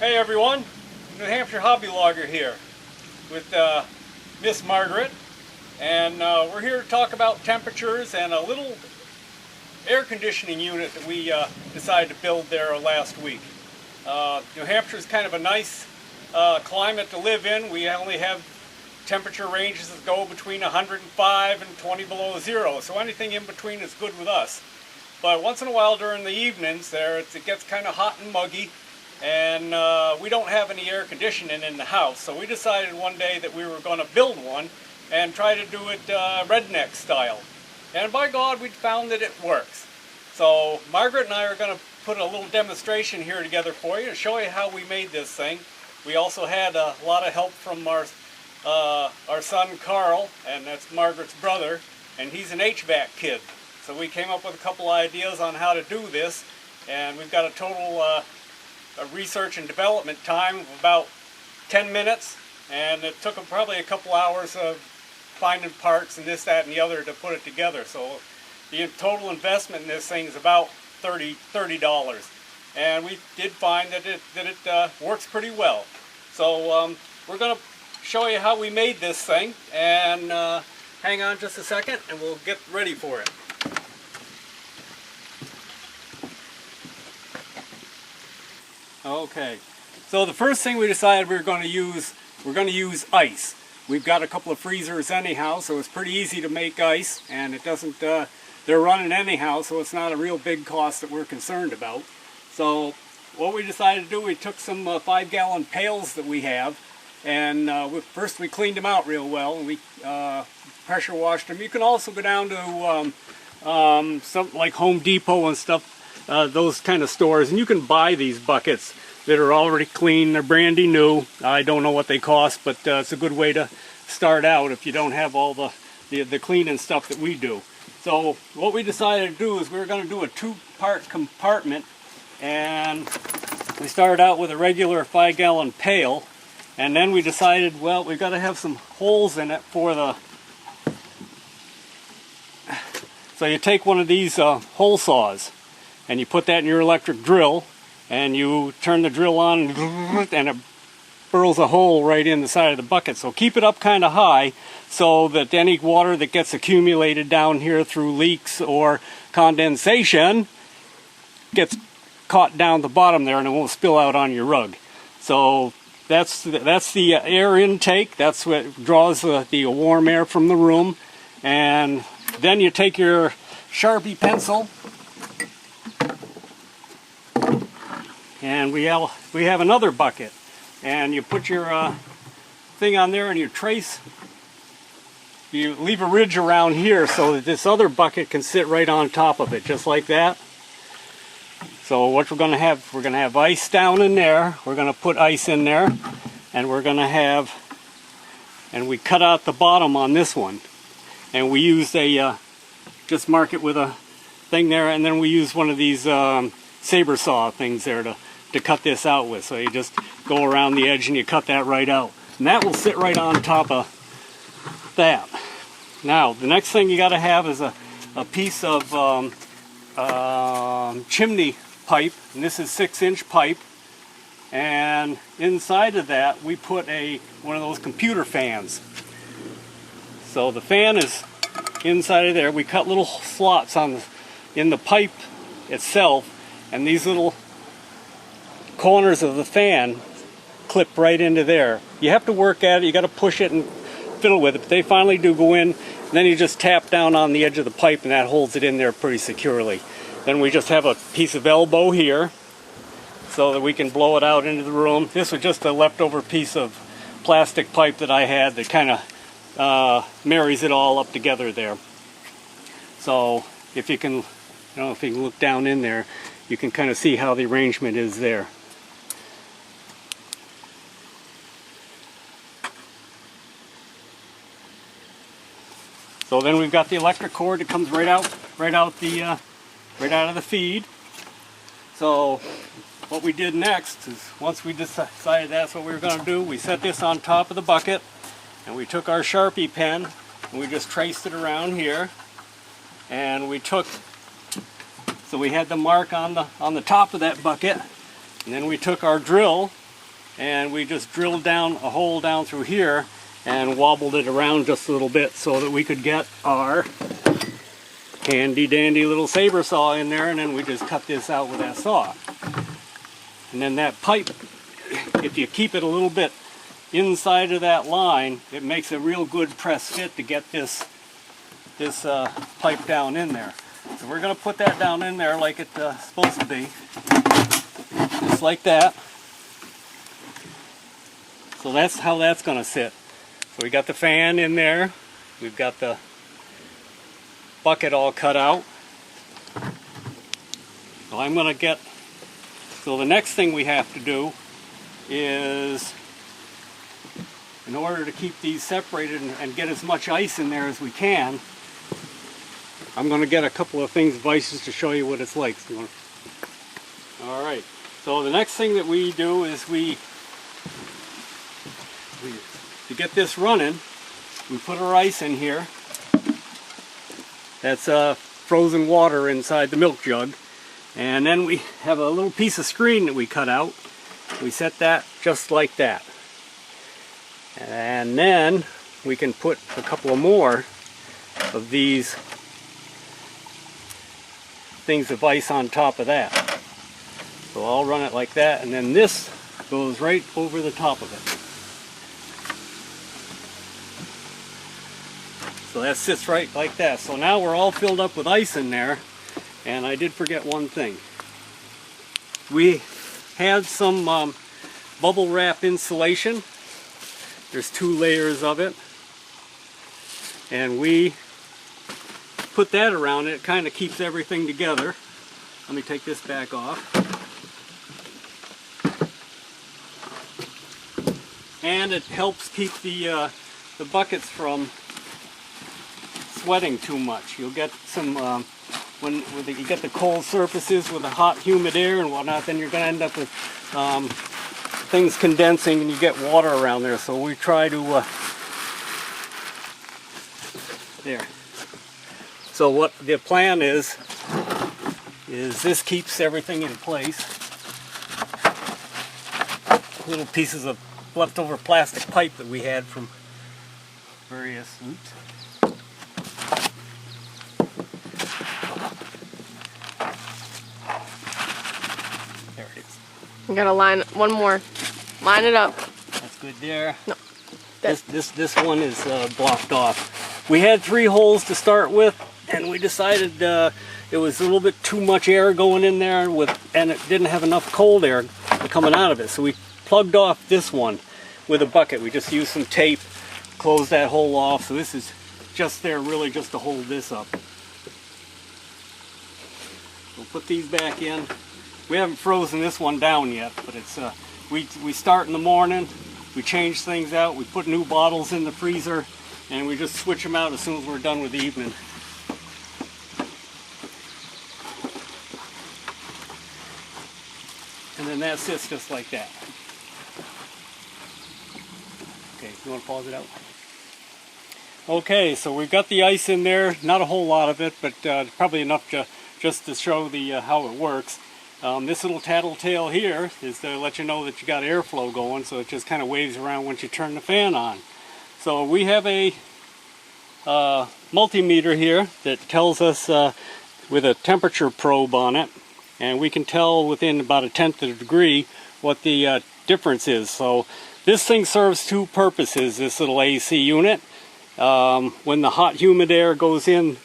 Hey everyone, New Hampshire Hobby Logger here with Miss Margaret, and we're here to talk about temperatures and a little air conditioning unit that we decided to build there last week. New Hampshire is kind of a nice climate to live in. We only have temperature ranges that go between 105 and 20 below zero, so anything in between is good with us. But once in a while during the evenings there, it gets kind of hot and muggy, and we don't have any air conditioning in the house, so we decided one day that we were going to build one and try to do it redneck style. And by God, we found that it works. So Margaret and I are going to put a little demonstration here together for you to show you how we made this thing. We also had a lot of help from our son Carl, and that's Margaret's brother, and he's an HVAC kid. So we came up with a couple ideas on how to do this, and we've got a total a research and development time of about 10 minutes, and it took them probably a couple hours of finding parts and this, that, and the other to put it together. So the total investment in this thing is about $30, and we did find that it works pretty well. So we're going to show you how we made this thing, and hang on just a second and we'll get ready for it. Okay, so the first thing we decided we're going to use ice. We've got a couple of freezers anyhow, so it's pretty easy to make ice, and it doesn't, they're running anyhow, so it's not a real big cost that we're concerned about. So what we decided to do, we took some 5-gallon pails that we have, and first we cleaned them out real well, and we pressure washed them. You can also go down to something like Home Depot and stuff, those kind of stores, and you can buy these buckets that are already clean. They're brandy new. I don't know what they cost, but it's a good way to start out if you don't have all the cleaning stuff that we do. So what we decided to do is we were going to do a 2-part compartment, and we started out with a regular 5-gallon pail, and then we decided, well, we've got to have some holes in it for the... So you take one of these hole saws, and you put that in your electric drill, and you turn the drill on, and it burrows a hole right in the side of the bucket. So keep it up kind of high so that any water that gets accumulated down here through leaks or condensation gets caught down the bottom there and it won't spill out on your rug. So that's the air intake. That's what draws the warm air from the room. And then you take your Sharpie pencil, and we have another bucket, and you put your thing on there and you leave a ridge around here so that this other bucket can sit right on top of it, just like that. So what we're going to have ice down in there. We're going to put ice in there, and we cut out the bottom on this one, and we used just mark it with a thing there, and then we use one of these saber saw things there to cut this out with. So you just go around the edge and you cut that right out, and that will sit right on top of that. Now the next thing you got to have is a piece of chimney pipe, and this is 6-inch pipe, and inside of that we put one of those computer fans. So the fan is inside of there. We cut little slots in the pipe itself, and these little corners of the fan clip right into there. You have to work at it, you got to push it and fiddle with it, but they finally do go in, and then you just tap down on the edge of the pipe and that holds it in there pretty securely. Then we just have a piece of elbow here so that we can blow it out into the room. This was just a leftover piece of plastic pipe that I had that kind of marries it all up together there. So if you can look down in there, you can kind of see how the arrangement is there. So then we've got the electric cord that comes right out of the feed. So what we did next is, once we decided that's what we were going to do, we set this on top of the bucket, and we took our Sharpie pen and we just traced it around here, and so we had the mark on the top of that bucket, and then we took our drill and we just drilled down a hole down through here and wobbled it around just a little bit so that we could get our handy dandy little saber saw in there, and then we just cut this out with that saw. And then that pipe, if you keep it a little bit inside of that line, it makes a real good press fit to get this pipe down in there. So we're going to put that down in there like it's supposed to be, just like that. So that's how that's going to sit. So we got the fan in there, we've got the bucket all cut out. So so the next thing we have to do is, in order to keep these separated and get as much ice in there as we can, I'm going to get a couple of vices to show you what it's like. Alright, so the next thing that we do is to get this running, we put our ice in here. That's frozen water inside the milk jug. And then we have a little piece of screen that we cut out. We set that just like that. And then we can put a couple of more of these things of ice on top of that. So I'll run it like that, and then this goes right over the top of it. So that sits right like that. So now we're all filled up with ice in there, and I did forget one thing. We had some bubble wrap insulation. There's 2 layers of it, and we put that around it. It kind of keeps everything together. Let me take this back off. And it helps keep the buckets from sweating too much. You'll get some, when you get the cold surfaces with the hot humid air and whatnot, then you're going to end up with things condensing and you get water around there. So we try to, there. So what the plan is this keeps everything in place. Little pieces of leftover plastic pipe that we had from various, oops. There it is. You gotta line one more. Line it up. That's good there. No. This one is blocked off. We had 3 holes to start with, and we decided it was a little bit too much air going in there, and it didn't have enough cold air coming out of it. So we plugged off this one with a bucket. We just used some tape, closed that hole off. So this is just there really just to hold this up. We'll put these back in. We haven't frozen this one down yet, but it's we start in the morning, we change things out, we put new bottles in the freezer, and we just switch them out as soon as we're done with the evening. And then that sits just like that. Okay, you want to pause it out? Okay, so we've got the ice in there, not a whole lot of it, but probably enough just to show the how it works. This little tattletale here is to let you know that you got airflow going, so it just kind of waves around once you turn the fan on. So we have a multimeter here that tells us with a temperature probe on it, and we can tell within about 1/10 of a degree what the difference is. So this thing serves 2 purposes, this little AC unit. When the hot humid air goes in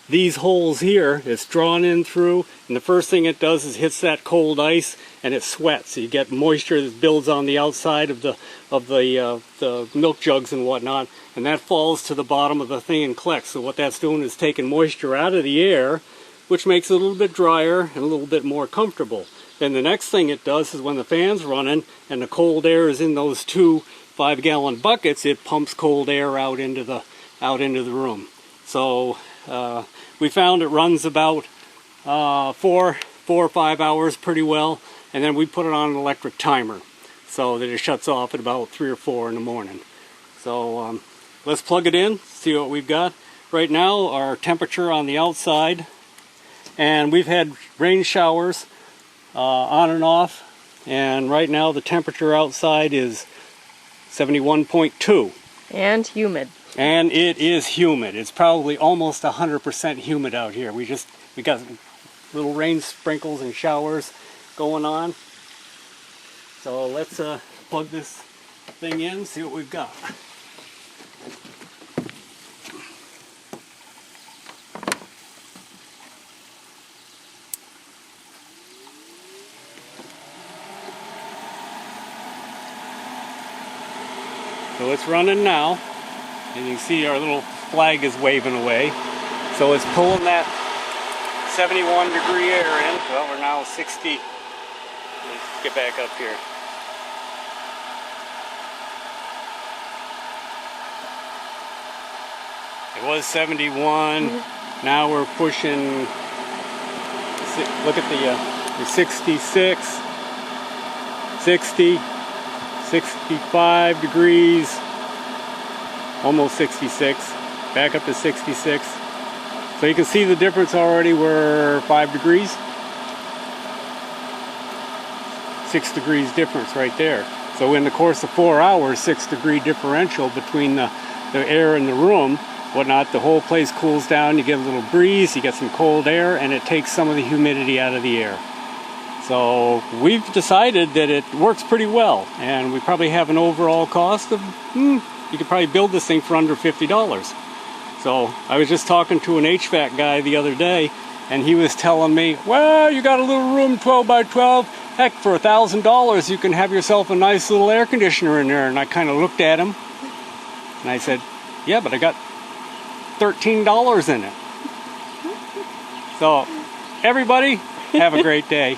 these holes here, it's drawn in through, and the first thing it does is hits that cold ice and it sweats. So you get moisture that builds on the outside of the milk jugs and whatnot, and that falls to the bottom of the thing and collects. So what that's doing is taking moisture out of the air, which makes it a little bit drier and a little bit more comfortable. Then the next thing it does is when the fan's running and the cold air is in those 2 5-gallon buckets, it pumps cold air out into the room. So we found it runs about 4 or 5 hours pretty well, and then we put it on an electric timer so that it shuts off at about 3 or 4 in the morning. So let's plug it in, see what we've got. Right now our temperature on the outside, and we've had rain showers on and off and right now the temperature outside is 71.2. And humid. And it is humid. It's probably almost 100% humid out here. We got little rain sprinkles and showers going on. So let's plug this thing in, see what we've got. So it's running now, and you can see our little flag is waving away. So it's pulling that 71-degree air in. Well, we're now 60. Let's get back up here. It was 71. Now we're pushing. Look at the 66, 60. 65 degrees, almost 66, back up to 66. So you can see the difference already. We're 5 degrees, 6 degrees difference right there. So in the course of 4 hours, 6-degree differential between the air in the room, whatnot. The whole place cools down, you get a little breeze, you get some cold air, and it takes some of the humidity out of the air. So we've decided that it works pretty well, and we probably have an overall cost of, you could probably build this thing for under $50. So I was just talking to an HVAC guy the other day, and he was telling me, well, you got a little room 12 by 12, heck, for $1,000 you can have yourself a nice little air conditioner in there. And I kind of looked at him, and I said, yeah, but I got $13 in it. So everybody, have a great day.